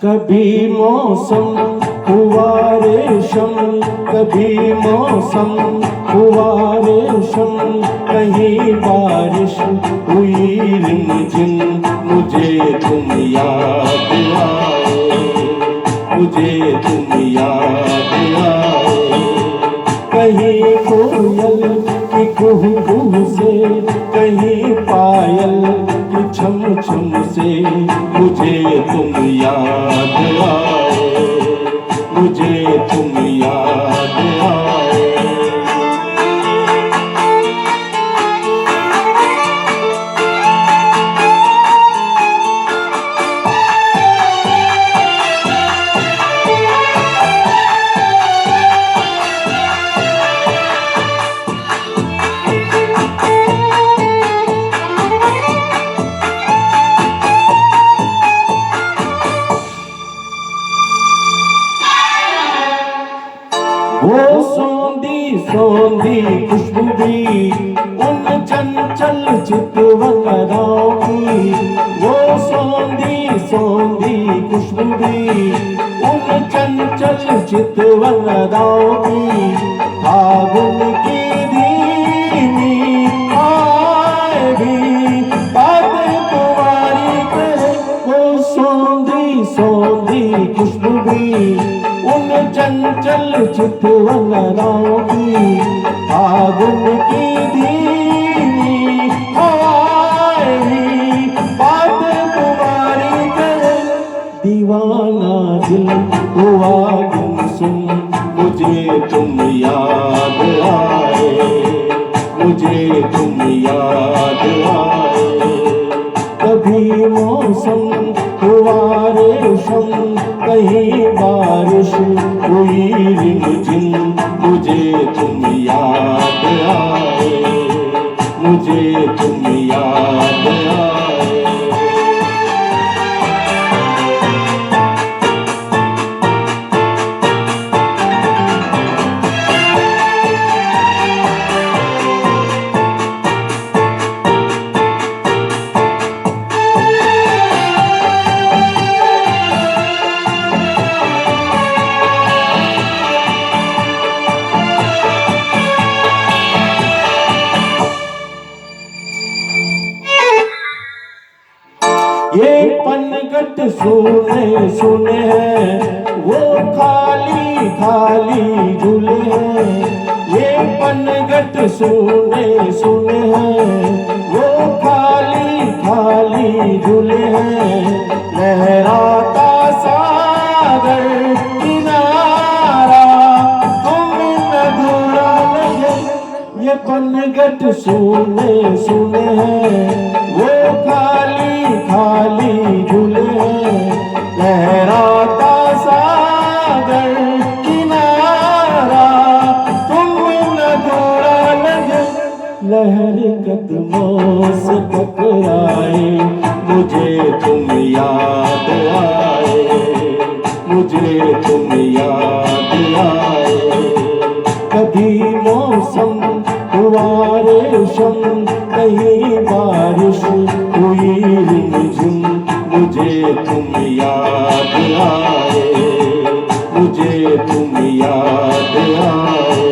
कभी मौसम हुआ रेशम, कभी मौसम हुआ रेशम, कहीं बारिश हुई रिमझिम, मुझे तुम याद आए, मुझे तुम याद आए। कहीं कोयल की कुहू कुहू से, कहीं पायल की छम छम से, मुझे तुम याद आए, मुझे तुम याद आए। वो सौंधी सौंधी खुशबू भी उन चंचल चितवनराओं की, वो सौंधी सौंधी खुशबू भी उन चंचल चितवनराओं की, फागुन की धीमी आए भी बातें तुम्हारी करे। वो सौंधी सौंधी खुशबू भी उन चंचल चितवनराओं की, फागुन की धीमी हवाएं भी बातें तुम्हारी करे। दीवाना दिल हुआ गुमसुम, मुझे तुम याद आए, मुझे तुम याद आए। कभी मौसम हुआ रेशम, कहीं बारिश हुई रिमझिम, मुझे तुम याद आए, मुझे तुम याद आए। ये पनघट सुने सुने हैं, वो खाली खाली झूले हैं। ये पनघट सुने सुने हैं, वो खाली खाली झूले हैं। लहराता सागर किनारा तुम अधूरा लगे। ये पनघट सुने सुने हैं, वो खाली खाली झूले हैं। लहराता सागर किनारा तुम अधूरा लगे। लहर कदमों से टकराए, मुझे तुम याद आए, मुझे तुम याद आए। कभी मौसम हुआ रेशम, कहीं बारिश हुई रिमझिम, मुझे तुम याद आए, मुझे तुम याद आए।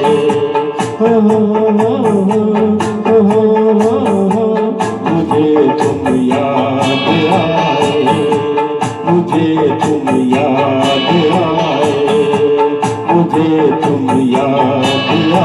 मुझे तुम याद आए, मुझे तुम याद आए, मुझे तुम याद आए।